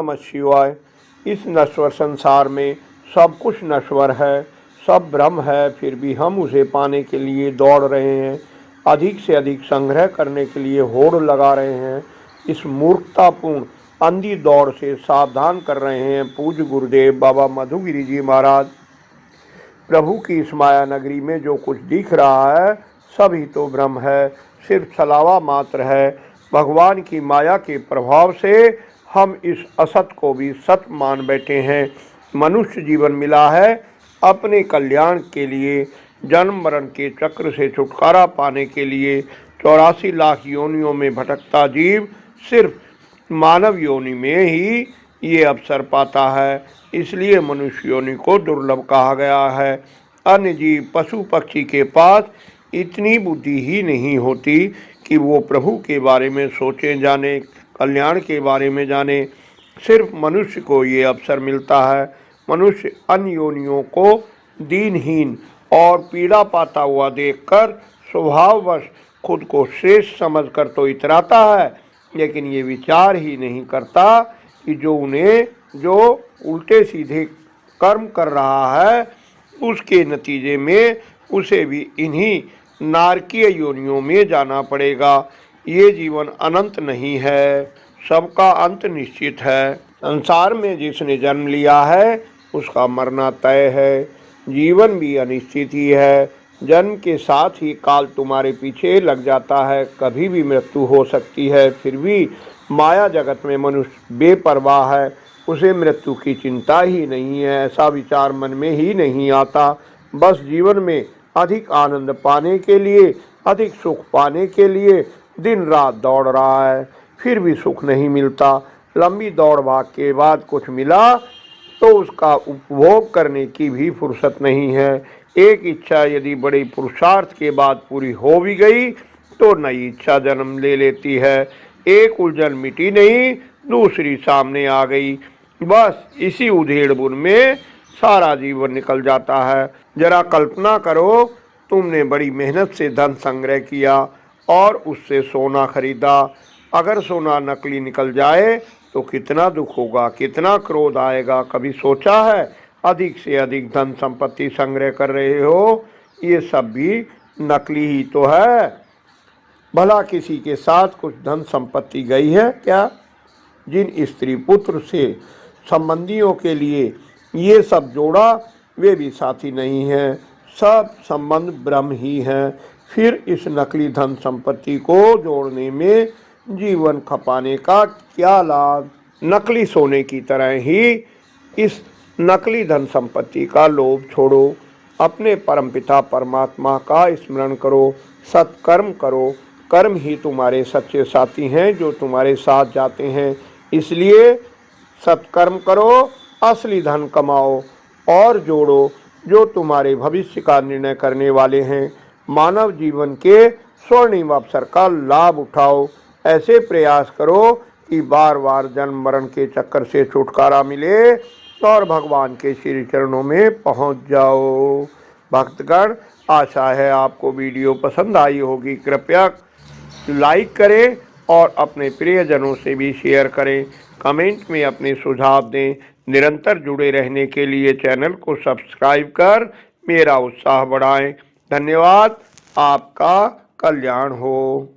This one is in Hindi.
नमः शिवाय। इस नश्वर संसार में सब कुछ नश्वर है, सब ब्रह्म है, फिर भी हम उसे पाने के लिए दौड़ रहे हैं, अधिक से अधिक संग्रह करने के लिए होड़ लगा रहे हैं। इस मूर्खतापूर्ण अंधी दौड़ से सावधान कर रहे हैं पूज्य गुरुदेव बाबा मधुगिरी जी महाराज। प्रभु की इस माया नगरी में जो कुछ दिख रहा है सब ही तो ब्रह्म है, सिर्फ छलावा मात्र है। भगवान की माया के प्रभाव से हम इस असत को भी सत मान बैठे हैं। मनुष्य जीवन मिला है अपने कल्याण के लिए, जन्म मरण के चक्र से छुटकारा पाने के लिए। 84 लाख योनियों में भटकता जीव सिर्फ मानव योनि में ही ये अवसर पाता है, इसलिए मनुष्य योनि को दुर्लभ कहा गया है। अन्य जीव पशु पक्षी के पास इतनी बुद्धि ही नहीं होती कि वो प्रभु के बारे में सोचें, जाने, कल्याण के बारे में जाने। सिर्फ मनुष्य को ये अवसर मिलता है। मनुष्य अन्य योनियों को दीनहीन और पीड़ा पाता हुआ देखकर स्वभाववश खुद को श्रेष्ठ समझकर तो इतराता है, लेकिन ये विचार ही नहीं करता कि जो उल्टे सीधे कर्म कर रहा है उसके नतीजे में उसे भी इन्हीं नारकीय योनियों में जाना पड़ेगा। ये जीवन अनंत नहीं है, सबका अंत निश्चित है। संसार में जिसने जन्म लिया है उसका मरना तय है। जीवन भी अनिश्चित ही है। जन्म के साथ ही काल तुम्हारे पीछे लग जाता है, कभी भी मृत्यु हो सकती है। फिर भी माया जगत में मनुष्य बेपरवाह है, उसे मृत्यु की चिंता ही नहीं है। ऐसा विचार मन में ही नहीं आता। बस जीवन में अधिक आनंद पाने के लिए, अधिक सुख पाने के लिए दिन रात दौड़ रहा है, फिर भी सुख नहीं मिलता। लंबी दौड़ भाग के बाद कुछ मिला तो उसका उपभोग करने की भी फुर्सत नहीं है। एक इच्छा यदि बड़े पुरुषार्थ के बाद पूरी हो भी गई तो नई इच्छा जन्म ले लेती है। एक उलझन मिटी नहीं, दूसरी सामने आ गई। बस इसी उधेड़-बुन में सारा जीवन निकल जाता है। जरा कल्पना करो, तुमने बड़ी मेहनत से धन संग्रह किया और उससे सोना खरीदा। अगर सोना नकली निकल जाए तो कितना दुख होगा, कितना क्रोध आएगा। कभी सोचा है? अधिक से अधिक धन संपत्ति संग्रह कर रहे हो, ये सब भी नकली ही तो है। भला किसी के साथ कुछ धन संपत्ति गई है क्या? जिन स्त्री पुत्र से संबंधियों के लिए ये सब जोड़ा वे भी साथी नहीं हैं, सब संबंध ब्रह्म ही हैं। फिर इस नकली धन संपत्ति को जोड़ने में जीवन खपाने का क्या लाभ? नकली सोने की तरह ही इस नकली धन संपत्ति का लोभ छोड़ो। अपने परमपिता परमात्मा का स्मरण करो, सत्कर्म करो। कर्म ही तुम्हारे सच्चे साथी हैं जो तुम्हारे साथ जाते हैं। इसलिए सत्कर्म करो, असली धन कमाओ और जोड़ो जो तुम्हारे भविष्य का निर्णय करने वाले हैं। मानव जीवन के स्वर्णिम अवसर का लाभ उठाओ। ऐसे प्रयास करो कि बार बार जन्म मरण के चक्कर से छुटकारा मिले और भगवान के श्री चरणों में पहुंच जाओ। भक्तगण, आशा है आपको वीडियो पसंद आई होगी। कृपया लाइक करें और अपने प्रियजनों से भी शेयर करें। कमेंट में अपने सुझाव दें। निरंतर जुड़े रहने के लिए चैनल को सब्सक्राइब कर मेरा उत्साह बढ़ाएं। धन्यवाद। आपका कल्याण हो।